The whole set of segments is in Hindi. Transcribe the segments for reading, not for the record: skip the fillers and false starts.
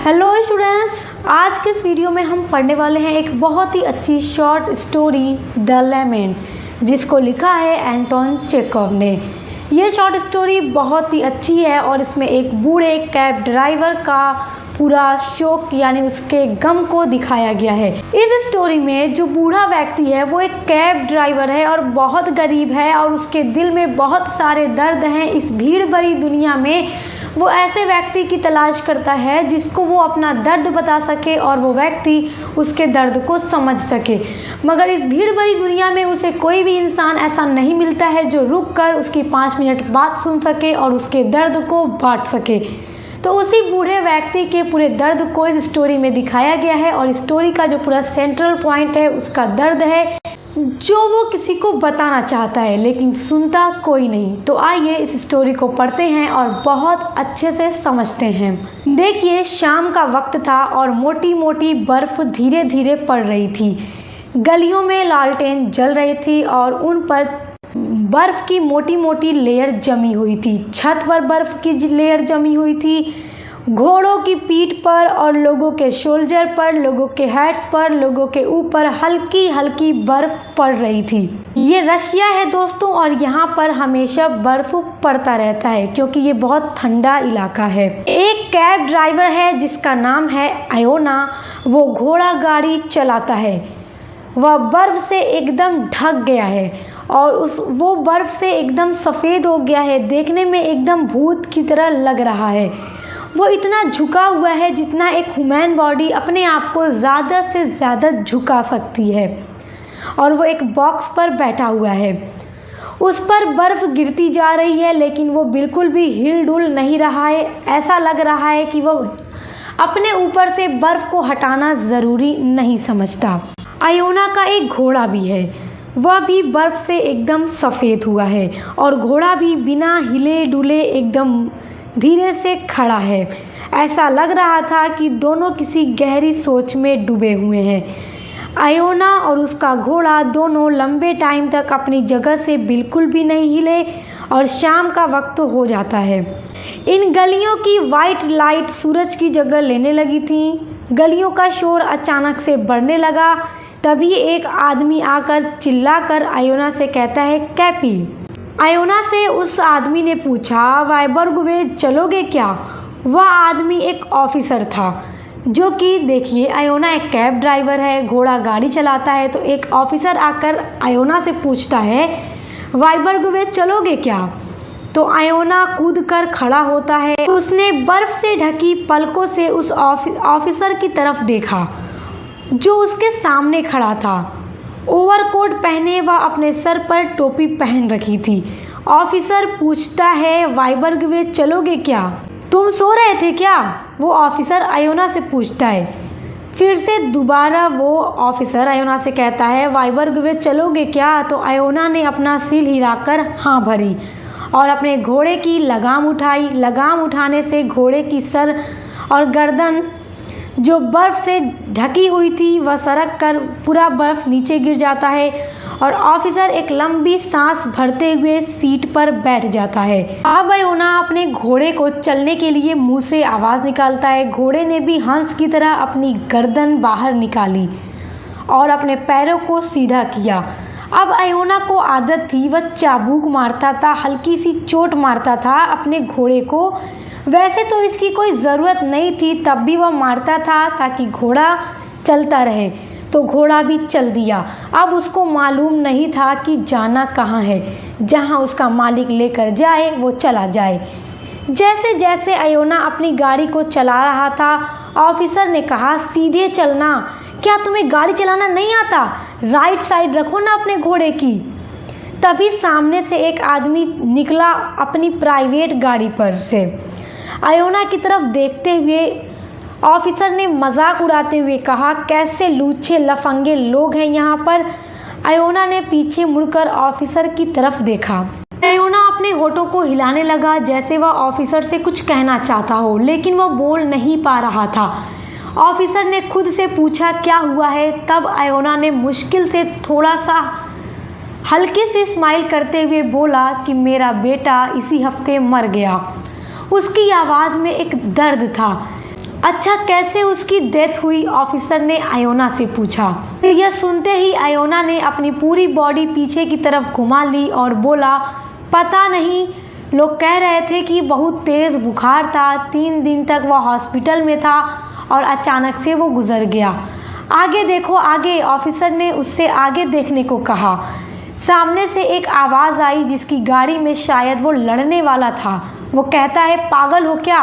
हेलो स्टूडेंट्स, आज के इस वीडियो में हम पढ़ने वाले हैं एक बहुत ही अच्छी शॉर्ट स्टोरी द लेमेंट, जिसको लिखा है एंटोन चेखव ने। ये शॉर्ट स्टोरी बहुत ही अच्छी है और इसमें एक बूढ़े कैब ड्राइवर का पूरा शोक यानी उसके गम को दिखाया गया है। इस स्टोरी में जो बूढ़ा व्यक्ति है वो एक कैब ड्राइवर है और बहुत गरीब है और उसके दिल में बहुत सारे दर्द हैं। इस भीड़ भरी दुनिया में वो ऐसे व्यक्ति की तलाश करता है जिसको वो अपना दर्द बता सके और वो व्यक्ति उसके दर्द को समझ सके, मगर इस भीड़ भरी दुनिया में उसे कोई भी इंसान ऐसा नहीं मिलता है जो रुककर उसकी 5 मिनट बात सुन सके और उसके दर्द को बांट सके। तो उसी बूढ़े व्यक्ति के पूरे दर्द को इस स्टोरी में दिखाया गया है और स्टोरी का जो पूरा सेंट्रल पॉइंट है उसका दर्द है जो वो किसी को बताना चाहता है लेकिन सुनता कोई नहीं। तो आइए इस स्टोरी को पढ़ते हैं और बहुत अच्छे से समझते हैं। देखिए, शाम का वक्त था और मोटी मोटी बर्फ धीरे धीरे पड़ रही थी। गलियों में लालटेन जल रही थी और उन पर बर्फ की मोटी मोटी लेयर जमी हुई थी। छत पर बर्फ की लेयर जमी हुई थी, घोड़ों की पीठ पर और लोगों के शोल्डर पर, लोगों के हेड्स पर, लोगों के ऊपर हल्की हल्की बर्फ पड़ रही थी। ये रशिया है दोस्तों और यहाँ पर हमेशा बर्फ पड़ता रहता है क्योंकि ये बहुत ठंडा इलाका है। एक कैब ड्राइवर है जिसका नाम है आयोना। वो घोड़ा गाड़ी चलाता है। वह बर्फ से एकदम ढक गया है और वो बर्फ से एकदम सफ़ेद हो गया है। देखने में एकदम भूत की तरह लग रहा है। वो इतना झुका हुआ है जितना एक ह्यूमन बॉडी अपने आप को ज़्यादा से ज़्यादा झुका सकती है और वो एक बॉक्स पर बैठा हुआ है। उस पर बर्फ़ गिरती जा रही है लेकिन वो बिल्कुल भी हिल डुल नहीं रहा है। ऐसा लग रहा है कि वो अपने ऊपर से बर्फ़ को हटाना ज़रूरी नहीं समझता। आयोना का एक घोड़ा भी है। वह भी बर्फ़ से एकदम सफ़ेद हुआ है और घोड़ा भी बिना हिले डुले एकदम धीरे से खड़ा है। ऐसा लग रहा था कि दोनों किसी गहरी सोच में डूबे हुए हैं। आयोना और उसका घोड़ा दोनों लंबे टाइम तक अपनी जगह से बिल्कुल भी नहीं हिले और शाम का वक्त हो जाता है। इन गलियों की वाइट लाइट सूरज की जगह लेने लगी थी। गलियों का शोर अचानक से बढ़ने लगा। तभी एक आदमी आकर चिल्लाकर आयोना से कहता है, कैपी। आयोना से उस आदमी ने पूछा, वाइबर्ग वे चलोगे क्या? वह आदमी एक ऑफिसर था जो कि देखिए, आयोना एक कैब ड्राइवर है, घोड़ा गाड़ी चलाता है, तो एक ऑफिसर आकर आयोना से पूछता है, वाइबर्ग वे चलोगे क्या? तो आयोना कूद कर खड़ा होता है। उसने बर्फ से ढकी पलकों से उस ऑफिसर की तरफ देखा जो उसके सामने खड़ा था। ओवरकोट पहने व अपने सर पर टोपी पहन रखी थी। ऑफिसर पूछता है, वाइबर्ग वे चलोगे क्या? तुम सो रहे थे क्या? वो ऑफिसर आयोना से पूछता है। फिर से दोबारा वो ऑफिसर आयोना से कहता है, वाइबर्ग वे चलोगे क्या? तो आयोना ने अपना सिर हिलाकर हाँ भरी और अपने घोड़े की लगाम उठाई। लगाम उठाने से घोड़े की सर और गर्दन जो बर्फ़ से ढकी हुई थी वह सरक कर पूरा बर्फ़ नीचे गिर जाता है और ऑफिसर एक लंबी सांस भरते हुए सीट पर बैठ जाता है। अब आयोना अपने घोड़े को चलने के लिए मुंह से आवाज़ निकालता है। घोड़े ने भी हंस की तरह अपनी गर्दन बाहर निकाली और अपने पैरों को सीधा किया। अब आयोना को आदत थी, वह चाबुक मारता था, हल्की सी चोट मारता था अपने घोड़े को। वैसे तो इसकी कोई ज़रूरत नहीं थी, तब भी वह मारता था ताकि घोड़ा चलता रहे। तो घोड़ा भी चल दिया। अब उसको मालूम नहीं था कि जाना कहाँ है। जहाँ उसका मालिक लेकर जाए वो चला जाए। जैसे जैसे आयोना अपनी गाड़ी को चला रहा था, ऑफिसर ने कहा, सीधे चलना। क्या तुम्हें गाड़ी चलाना नहीं आता? राइट साइड रखो ना अपने घोड़े की। तभी सामने से एक आदमी निकला अपनी प्राइवेट गाड़ी पर से। आयोना की तरफ देखते हुए ऑफिसर ने मजाक उड़ाते हुए कहा, कैसे लूचे लफंगे लोग हैं यहाँ पर। आयोना ने पीछे मुड़कर ऑफिसर की तरफ देखा। आयोना अपने होठों को हिलाने लगा जैसे वह ऑफिसर से कुछ कहना चाहता हो, लेकिन वह बोल नहीं पा रहा था। ऑफिसर ने खुद से पूछा, क्या हुआ है? तब आयोना ने मुश्किल से थोड़ा सा हल्के से स्माइल करते हुए बोला कि मेरा बेटा इसी हफ्ते मर गया। उसकी आवाज़ में एक दर्द था। अच्छा कैसे उसकी डेथ हुई, ऑफिसर ने आयोना से पूछा। यह सुनते ही आयोना ने अपनी पूरी बॉडी पीछे की तरफ घुमा ली और बोला, पता नहीं, लोग कह रहे थे कि बहुत तेज़ बुखार था, 3 दिन तक वह हॉस्पिटल में था और अचानक से वो गुजर गया। आगे देखो आगे, ऑफिसर ने उससे आगे देखने को कहा। सामने से एक आवाज़ आई जिसकी गाड़ी में शायद वो लड़ने वाला था। वो कहता है, पागल हो क्या,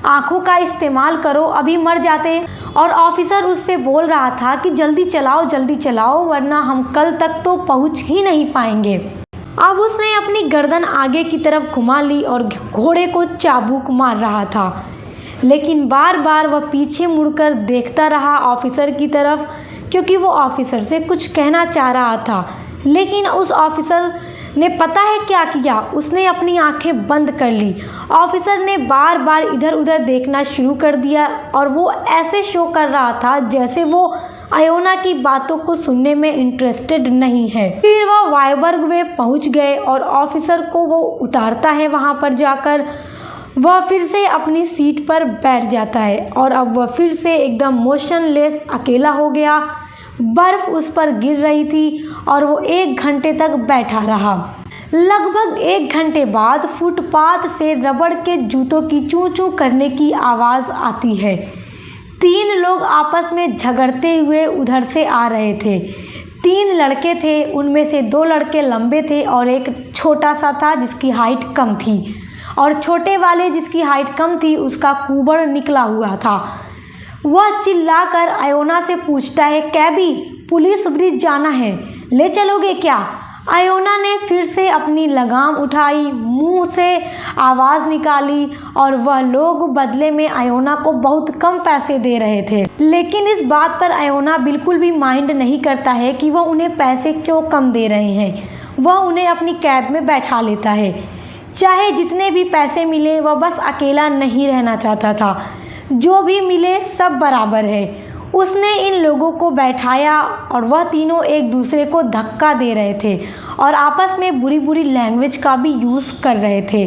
आंखों का इस्तेमाल करो, अभी मर जाते। और ऑफिसर उससे बोल रहा था कि जल्दी चलाओ वरना हम कल तक तो पहुंच ही नहीं पाएंगे। अब उसने अपनी गर्दन आगे की तरफ घुमा ली और घोड़े को चाबुक मार रहा था, लेकिन बार बार वह पीछे मुड़कर देखता रहा ऑफिसर की तरफ, क्योंकि वो ऑफिसर से कुछ कहना चाह रहा था। लेकिन उस ऑफिसर ने पता है क्या किया, उसने अपनी आंखें बंद कर ली। ऑफिसर ने बार बार इधर उधर देखना शुरू कर दिया और वो ऐसे शो कर रहा था जैसे वो आयोना की बातों को सुनने में इंटरेस्टेड नहीं है। फिर वह वायबर्ग वे पहुंच गए और ऑफिसर को वो उतारता है। वहां पर जाकर वह फिर से अपनी सीट पर बैठ जाता है और अब वह फिर से एकदम मोशनलेस अकेला हो गया। बर्फ उस पर गिर रही थी और वो 1 घंटे तक बैठा रहा। लगभग 1 घंटे बाद फुटपाथ से रबड़ के जूतों की चूं चूं करने की आवाज़ आती है। 3 लोग आपस में झगड़ते हुए उधर से आ रहे थे। 3 लड़के थे, उनमें से 2 लड़के लंबे थे और एक छोटा सा था जिसकी हाइट कम थी, और छोटे वाले जिसकी हाइट कम थी उसका कुबड़ निकला हुआ था। वह चिल्लाकर आयोना से पूछता है, कैबी, पुलिस ब्रिज जाना है, ले चलोगे क्या? आयोना ने फिर से अपनी लगाम उठाई, मुंह से आवाज़ निकाली और वह लोग बदले में आयोना को बहुत कम पैसे दे रहे थे। लेकिन इस बात पर आयोना बिल्कुल भी माइंड नहीं करता है कि वह उन्हें पैसे क्यों कम दे रहे हैं। वह उन्हें अपनी कैब में बैठा लेता है। चाहे जितने भी पैसे मिले, वह बस अकेला नहीं रहना चाहता था। जो भी मिले सब बराबर है। उसने इन लोगों को बैठाया और वह तीनों एक दूसरे को धक्का दे रहे थे और आपस में बुरी बुरी लैंग्वेज का भी यूज़ कर रहे थे।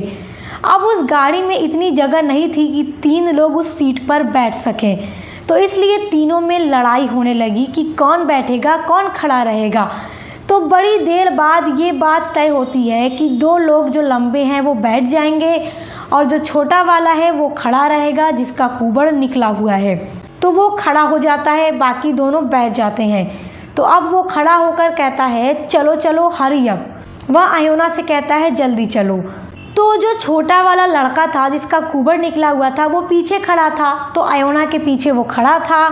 अब उस गाड़ी में इतनी जगह नहीं थी कि 3 लोग उस सीट पर बैठ सकें, तो इसलिए तीनों में लड़ाई होने लगी कि कौन बैठेगा, कौन खड़ा रहेगा। तो बड़ी देर बाद ये बात तय होती है कि 2 लोग जो लंबे हैं वो बैठ जाएंगे और जो छोटा वाला है वो खड़ा रहेगा जिसका कुबड़ निकला हुआ है। तो वो खड़ा हो जाता है, बाकी दोनों बैठ जाते हैं। तो अब वो खड़ा होकर कहता है, चलो चलो हरी अप। वह आयोना से कहता है, जल्दी चलो। तो जो छोटा वाला लड़का था जिसका कुबड़ निकला हुआ था वो पीछे खड़ा था, तो आयोना के पीछे वो खड़ा था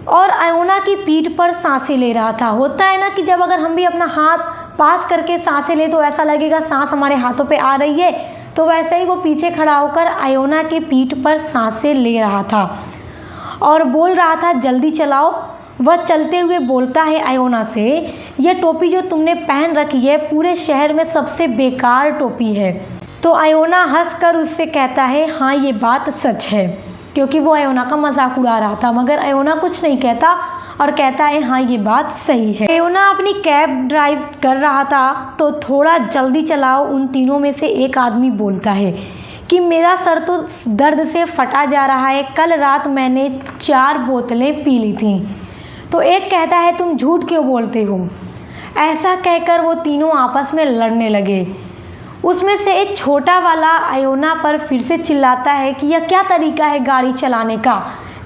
और आयोना की पीठ पर सांसें ले रहा था। होता है ना कि जब अगर हम भी अपना हाथ पास करके सांसें ले तो ऐसा लगेगा सांस हमारे हाथों पे आ रही है, तो वैसे ही वो पीछे खड़ा होकर आयोना के पीठ पर सांसें ले रहा था और बोल रहा था, जल्दी चलाओ। वह चलते हुए बोलता है आयोना से, यह टोपी जो तुमने पहन रखी है पूरे शहर में सबसे बेकार टोपी है। तो आयोना हंसकर उससे कहता है, हाँ ये बात सच है, क्योंकि वो आयोना का मजाक उड़ा रहा था। मगर आयोना कुछ नहीं कहता और कहता है, हाँ ये बात सही है। आयोना अपनी कैब ड्राइव कर रहा था तो थोड़ा जल्दी चलाओ। उन तीनों में से एक आदमी बोलता है कि मेरा सर तो दर्द से फटा जा रहा है, कल रात मैंने 4 बोतलें पी ली थीं। तो एक कहता है, तुम झूठ क्यों बोलते हो? ऐसा कहकर वो तीनों आपस में लड़ने लगे। उसमें से एक छोटा वाला आयोना पर फिर से चिल्लाता है कि यह क्या तरीका है गाड़ी चलाने का,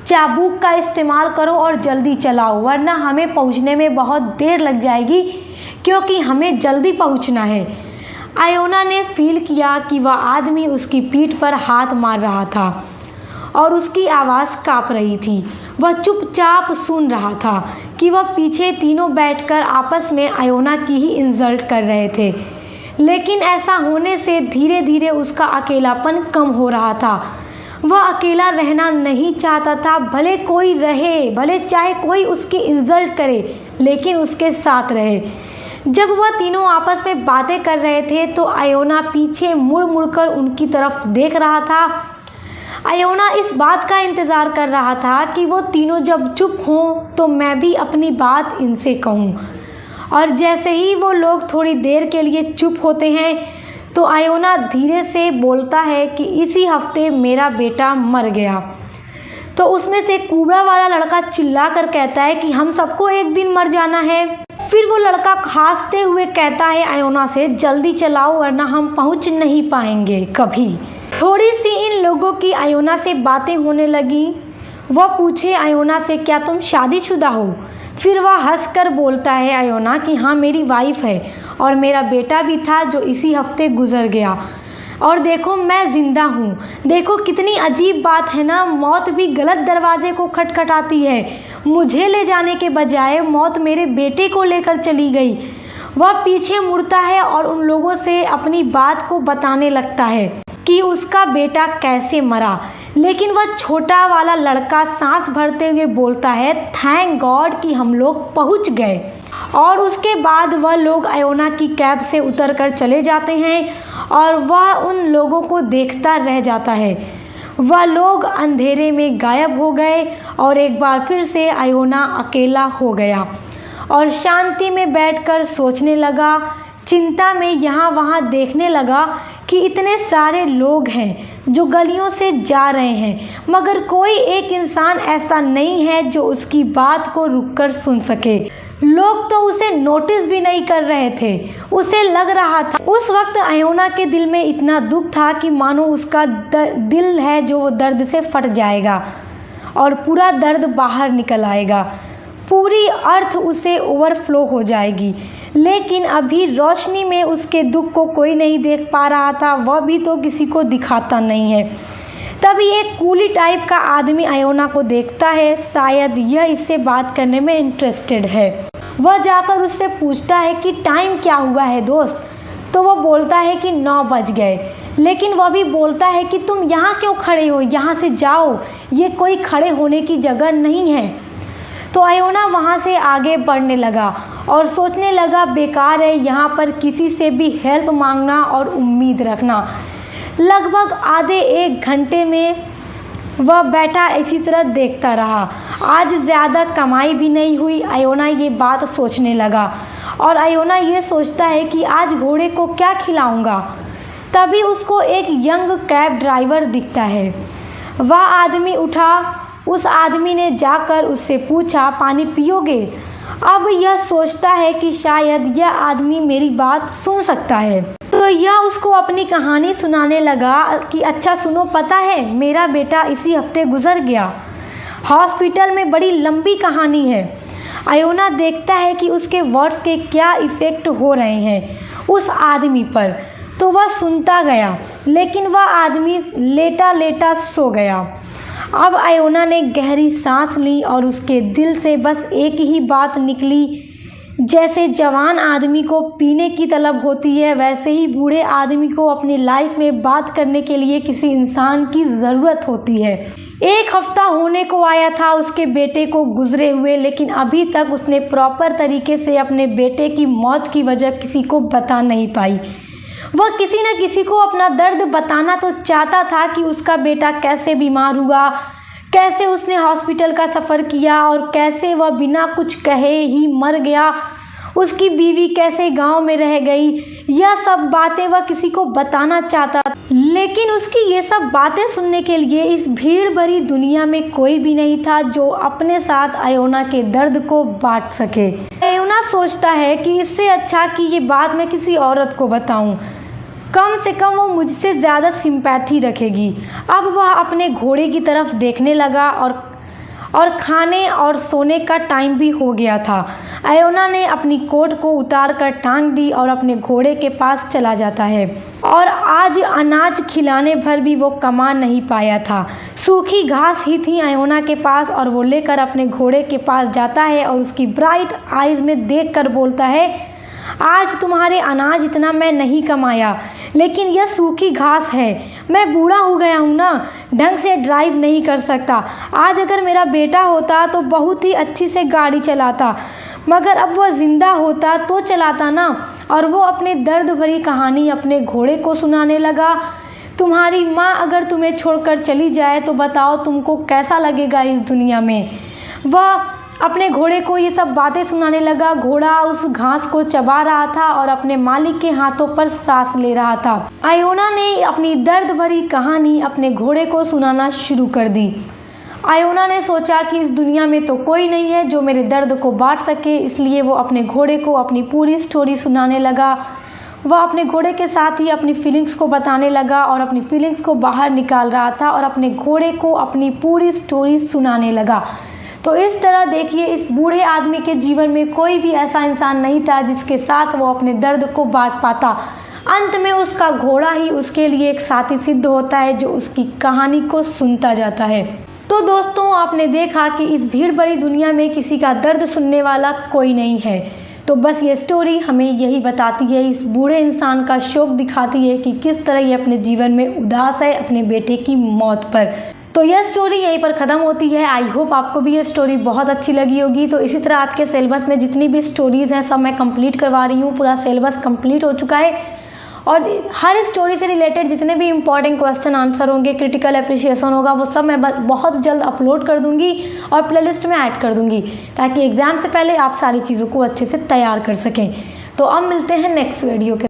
चाबुक का इस्तेमाल करो और जल्दी चलाओ वरना हमें पहुंचने में बहुत देर लग जाएगी, क्योंकि हमें जल्दी पहुंचना है। आयोना ने फील किया कि वह आदमी उसकी पीठ पर हाथ मार रहा था और उसकी आवाज़ काँप रही थी। वह चुपचाप सुन रहा था कि वह पीछे तीनों बैठकर आपस में आयोना की ही इंसल्ट कर रहे थे। लेकिन ऐसा होने से धीरे धीरे उसका अकेलापन कम हो रहा था। वह अकेला रहना नहीं चाहता था, भले कोई रहे, भले चाहे कोई उसकी इंसल्ट करे, लेकिन उसके साथ रहे। जब वह तीनों आपस में बातें कर रहे थे तो आयोना पीछे मुड़ मुड़कर उनकी तरफ देख रहा था। आयोना इस बात का इंतज़ार कर रहा था कि वो तीनों जब चुप हों तो मैं भी अपनी बात इनसे कहूँ। और जैसे ही वो लोग थोड़ी देर के लिए चुप होते हैं तो आयोना धीरे से बोलता है कि इसी हफ्ते मेरा बेटा मर गया। तो उसमें से कुबड़ा वाला लड़का चिल्ला कर कहता है कि हम सबको एक दिन मर जाना है। फिर वो लड़का खांसते हुए कहता है आयोना से, जल्दी चलाओ वरना हम पहुंच नहीं पाएंगे कभी। थोड़ी सी इन लोगों की आयोना से बातें होने लगी। वह पूछे आयोना से, क्या तुम शादीशुदा हो? फिर वह हंसकर बोलता है आयोना कि हाँ, मेरी वाइफ है और मेरा बेटा भी था जो इसी हफ्ते गुजर गया, और देखो मैं ज़िंदा हूँ। देखो कितनी अजीब बात है ना, मौत भी गलत दरवाजे को खटखटाती है। मुझे ले जाने के बजाय मौत मेरे बेटे को लेकर चली गई। वह पीछे मुड़ता है और उन लोगों से अपनी बात को बताने लगता है कि उसका बेटा कैसे मरा। लेकिन वह छोटा वाला लड़का सांस भरते हुए बोलता है, थैंक गॉड कि हम लोग पहुंच गए। और उसके बाद वह लोग आयोना की कैब से उतरकर चले जाते हैं और वह उन लोगों को देखता रह जाता है। वह लोग अंधेरे में गायब हो गए और एक बार फिर से आयोना अकेला हो गया और शांति में बैठकर सोचने लगा। चिंता में यहाँ वहाँ देखने लगा कि इतने सारे लोग हैं जो गलियों से जा रहे हैं, मगर कोई एक इंसान ऐसा नहीं है जो उसकी बात को रुककर सुन सके। लोग तो उसे नोटिस भी नहीं कर रहे थे। उसे लग रहा था उस वक्त आयोना के दिल में इतना दुख था कि मानो उसका दिल है जो वो दर्द से फट जाएगा और पूरा दर्द बाहर निकल आएगा, पूरी अर्थ उसे ओवरफ्लो हो जाएगी। लेकिन अभी रोशनी में उसके दुख को कोई नहीं देख पा रहा था, वह भी तो किसी को दिखाता नहीं है। तभी एक कूली टाइप का आदमी आयोना को देखता है, शायद यह इससे बात करने में इंटरेस्टेड है। वह जाकर उससे पूछता है कि टाइम क्या हुआ है दोस्त? तो वह बोलता है कि 9 बज गए। लेकिन वह भी बोलता है कि तुम यहाँ क्यों खड़े हो, यहाँ से जाओ, ये कोई खड़े होने की जगह नहीं है। तो आयोना वहाँ से आगे बढ़ने लगा और सोचने लगा, बेकार है यहाँ पर किसी से भी हेल्प मांगना और उम्मीद रखना। लगभग आधे 1 घंटे में वह बैठा इसी तरह देखता रहा। आज ज़्यादा कमाई भी नहीं हुई। आयोना ये बात सोचने लगा और आयोना ये सोचता है कि आज घोड़े को क्या खिलाऊंगा। तभी उसको एक यंग कैब ड्राइवर दिखता है। वह आदमी उठा। उस आदमी ने जाकर उससे पूछा, पानी पियोगे? अब यह सोचता है कि शायद यह आदमी मेरी बात सुन सकता है, तो यह उसको अपनी कहानी सुनाने लगा कि अच्छा सुनो, पता है मेरा बेटा इसी हफ्ते गुजर गया हॉस्पिटल में। बड़ी लंबी कहानी है। आयोना देखता है कि उसके वर्ड्स के क्या इफ़ेक्ट हो रहे हैं उस आदमी पर, तो वह सुनता गया। लेकिन वह आदमी लेटा लेटा सो गया। अब आयोना ने गहरी सांस ली और उसके दिल से बस एक ही बात निकली, जैसे जवान आदमी को पीने की तलब होती है, वैसे ही बूढ़े आदमी को अपनी लाइफ में बात करने के लिए किसी इंसान की ज़रूरत होती है। 1 हफ्ता होने को आया था उसके बेटे को गुजरे हुए, लेकिन अभी तक उसने प्रॉपर तरीके से अपने बेटे की मौत की वजह किसी को बता नहीं पाई। वह किसी न किसी को अपना दर्द बताना तो चाहता था कि उसका बेटा कैसे बीमार हुआ, कैसे उसने हॉस्पिटल का सफ़र किया और कैसे वह बिना कुछ कहे ही मर गया, उसकी बीवी कैसे गांव में रह गई। यह सब बातें वह किसी को बताना चाहता था, लेकिन उसकी ये सब बातें सुनने के लिए इस भीड़ भरी दुनिया में कोई भी नहीं था जो अपने साथ आयोना के दर्द को बांट सके। आयोना सोचता है कि इससे अच्छा कि ये बात मैं किसी औरत को बताऊं, कम से कम वो मुझसे ज़्यादा सिंपैथी रखेगी। अब वह अपने घोड़े की तरफ देखने लगा और खाने और सोने का टाइम भी हो गया था। आयोना ने अपनी कोट को उतार कर टांग दी और अपने घोड़े के पास चला जाता है। और आज अनाज खिलाने भर भी वो कमा नहीं पाया था। सूखी घास ही थी आयोना के पास और वो लेकर अपने घोड़े के पास जाता है और उसकी ब्राइट आइज़ में देखकर बोलता है, आज तुम्हारे अनाज इतना मैं नहीं कमाया, लेकिन यह सूखी घास है। मैं बूढ़ा हो गया हूँ ना, ढंग से ड्राइव नहीं कर सकता। आज अगर मेरा बेटा होता तो बहुत ही अच्छी से गाड़ी चलाता, मगर अब वह ज़िंदा होता तो चलाता ना। और वो अपने दर्द भरी कहानी अपने घोड़े को सुनाने लगा। तुम्हारी माँ अगर तुम्हें छोड़कर चली जाए तो बताओ तुमको कैसा लगेगा इस दुनिया में। वह अपने घोड़े को ये सब बातें सुनाने लगा। घोड़ा उस घास को चबा रहा था और अपने मालिक के हाथों पर सांस ले रहा था। आयोना ने अपनी दर्द भरी कहानी अपने घोड़े को सुनाना शुरू कर दी। आयोना ने सोचा कि इस दुनिया में तो कोई नहीं है जो मेरे दर्द को बांट सके, इसलिए वो अपने घोड़े को अपनी पूरी स्टोरी सुनाने लगा। वह अपने घोड़े के साथ ही अपनी फीलिंग्स को बताने लगा और अपनी फीलिंग्स को बाहर निकाल रहा था और अपने घोड़े को अपनी पूरी स्टोरी सुनाने लगा। तो इस तरह देखिए, इस बूढ़े आदमी के जीवन में कोई भी ऐसा इंसान नहीं था जिसके साथ वो अपने दर्द को बांट पाता। अंत में उसका घोड़ा ही उसके लिए एक साथी सिद्ध होता है जो उसकी कहानी को सुनता जाता है। तो दोस्तों, आपने देखा कि इस भीड़ भरी दुनिया में किसी का दर्द सुनने वाला कोई नहीं है। तो बस ये स्टोरी हमें यही बताती है, इस बूढ़े इंसान का शोक दिखाती है कि किस तरह ये अपने जीवन में उदास है अपने बेटे की मौत पर। तो यह स्टोरी यहीं पर ख़त्म होती है। आई होप आपको भी ये स्टोरी बहुत अच्छी लगी होगी। तो इसी तरह आपके सिलेबस में जितनी भी स्टोरीज़ हैं सब मैं कंप्लीट करवा रही हूँ। पूरा सिलेबस कंप्लीट हो चुका है और हर स्टोरी से रिलेटेड जितने भी इंपॉर्टेंट क्वेश्चन आंसर होंगे, क्रिटिकल अप्रिशिएशन होगा, वो सब मैं बहुत जल्द अपलोड कर दूंगी और प्लेलिस्ट में ऐड कर दूंगी ताकि एग्ज़ाम से पहले आप सारी चीज़ों को अच्छे से तैयार कर सकें। तो अब मिलते हैं नेक्स्ट वीडियो के